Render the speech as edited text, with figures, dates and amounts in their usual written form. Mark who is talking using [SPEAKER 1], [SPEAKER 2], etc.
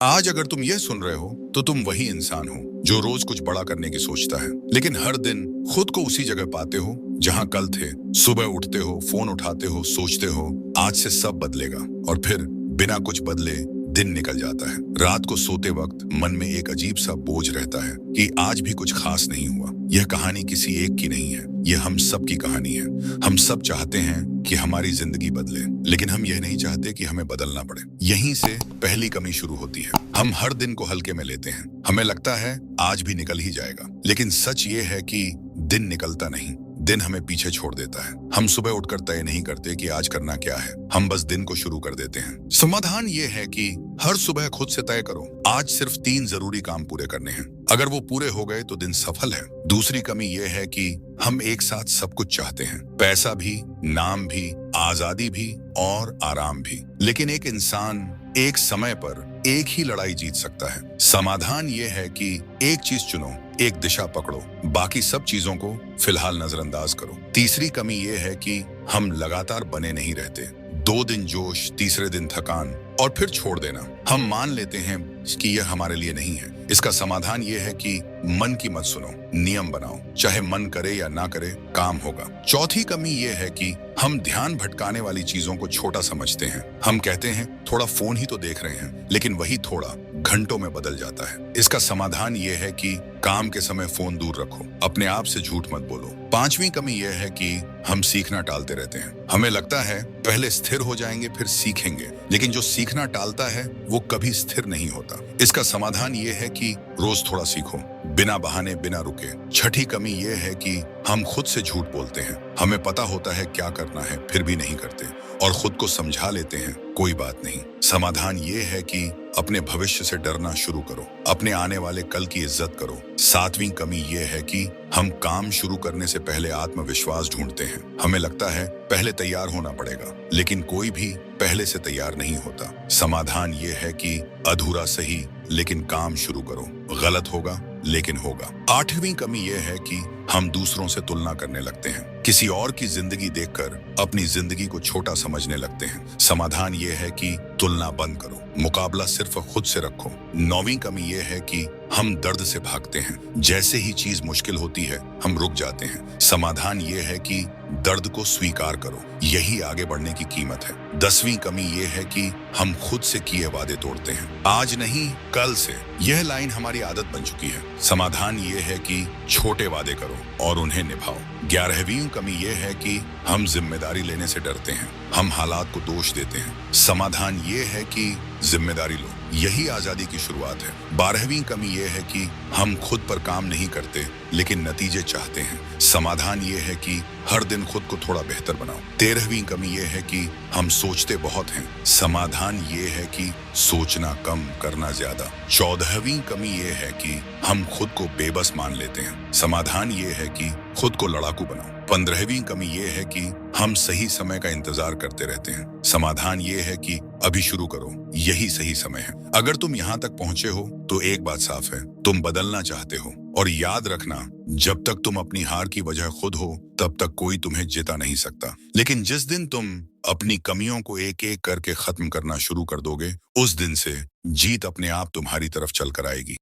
[SPEAKER 1] आज अगर तुम यह सुन रहे हो तो तुम वही इंसान हो जो रोज कुछ बड़ा करने की सोचता है, लेकिन हर दिन खुद को उसी जगह पाते हो जहां कल थे। सुबह उठते हो, फोन उठाते हो, सोचते हो आज से सब बदलेगा, और फिर बिना कुछ बदले दिन निकल जाता है। रात को सोते वक्त मन में एक अजीब सा बोझ रहता है कि आज भी कुछ खास नहीं हुआ। यह कहानी किसी एक की नहीं है, यह हम सब की कहानी है। हम सब चाहते हैं कि हमारी जिंदगी बदले, लेकिन हम यह नहीं चाहते कि हमें बदलना पड़े। यहीं से पहली कमी शुरू होती है। हम हर दिन को हल्के में लेते हैं। हमें लगता है आज भी निकल ही जाएगा, लेकिन सच ये है कि दिन निकलता नहीं, दिन हमें पीछे छोड़ देता है। हम सुबह उठकर तय नहीं करते कि आज करना क्या है, हम बस दिन को शुरू कर देते हैं। समाधान ये है कि हर सुबह खुद से तय करो, आज सिर्फ 3 जरूरी काम पूरे करने हैं। अगर वो पूरे हो गए तो दिन सफल है। दूसरी कमी ये है कि हम एक साथ सब कुछ चाहते हैं, पैसा भी, नाम भी, आजादी भी और आराम भी, लेकिन एक इंसान एक समय पर एक ही लड़ाई जीत सकता है। समाधान ये है कि एक चीज चुनो, एक दिशा पकड़ो, बाकी सब चीजों को फिलहाल नजरअंदाज करो। तीसरी कमी ये है कि हम लगातार बने नहीं रहते। 2 दिन जोश, तीसरे दिन थकान और फिर छोड़ देना। हम मान लेते हैं कि यह हमारे लिए नहीं है। इसका समाधान यह है कि मन की मत सुनो, नियम बनाओ, चाहे मन करे या ना करे काम होगा। चौथी कमी यह है कि हम ध्यान भटकाने वाली चीजों को छोटा समझते हैं। हम कहते हैं थोड़ा फोन ही तो देख रहे हैं, लेकिन वही थोड़ा घंटों में बदल जाता है। इसका समाधान यह है कि काम के समय फोन दूर रखो, अपने आप से झूठ मत बोलो। पांचवी कमी यह है कि हम सीखना टालते रहते हैं। हमें लगता है पहले स्थिर हो जाएंगे फिर सीखेंगे, लेकिन जो सीखना टालता है वो कभी स्थिर नहीं होता। इसका समाधान ये है कि रोज थोड़ा सीखो, बिना बहाने, बिना रुके। छठी कमी ये है कि हम खुद से झूठ बोलते हैं। हमें पता होता है क्या करना है, फिर भी नहीं करते और खुद को समझा लेते हैं कोई बात नहीं। समाधान ये है कि अपने भविष्य से डरना शुरू करो, अपने आने वाले कल की इज्जत करो। सातवीं कमी ये है कि हम काम शुरू करने से पहले आत्मविश्वास ढूंढते हैं। हमें लगता है पहले तैयार होना पड़ेगा, लेकिन कोई भी पहले से तैयार नहीं होता। समाधान ये है कि अधूरा सही, लेकिन काम शुरू करो। गलत होगा लेकिन होगा। आठवीं कमी यह है कि हम दूसरों से तुलना करने लगते हैं। किसी और की जिंदगी देखकर अपनी जिंदगी को छोटा समझने लगते हैं। समाधान यह है कि तुलना बंद करो, मुकाबला सिर्फ खुद से रखो। नौवीं कमी यह है कि हम दर्द से भागते हैं। जैसे ही चीज मुश्किल होती है हम रुक जाते हैं। समाधान यह है कि दर्द को स्वीकार करो, यही आगे बढ़ने की कीमत है। 10वीं कमी यह है कि हम खुद से किए वादे तोड़ते हैं। आज नहीं कल से, यह लाइन हमारी आदत बन चुकी है। समाधान यह है कि छोटे वादे करो और उन्हें निभाओ। 11वीं कमी यह है कि हम जिम्मेदारी लेने से डरते हैं। हम हालात को दोष देते हैं। समाधान यह है कि जिम्मेदारी लो, यही आजादी की शुरुआत है। 12वीं कमी यह है कि हम खुद पर काम नहीं करते, लेकिन नतीजे चाहते हैं। समाधान यह है कि हर दिन खुद को थोड़ा बेहतर बनाओ। 13वीं कमी यह है कि हम सोचते बहुत हैं। समाधान यह है कि सोचना कम, करना ज्यादा। 14वीं कमी यह है कि हम खुद को बेबस मान लेते हैं। समाधान यह है कि खुद को लड़ाकू बनाओ। 15वीं कमी यह है कि हम सही समय का इंतजार करते रहते हैं। समाधान यह है कि अभी शुरू करो, यही सही समय है। अगर तुम यहाँ तक पहुंचे हो तो एक बात साफ है, तुम बदलना चाहते हो। और याद रखना, जब तक तुम अपनी हार की वजह खुद हो तब तक कोई तुम्हें जिता नहीं सकता। लेकिन जिस दिन तुम अपनी कमियों को एक एक करके खत्म करना शुरू कर दोगे, उस दिन से जीत अपने आप तुम्हारी तरफ चल कर आएगी।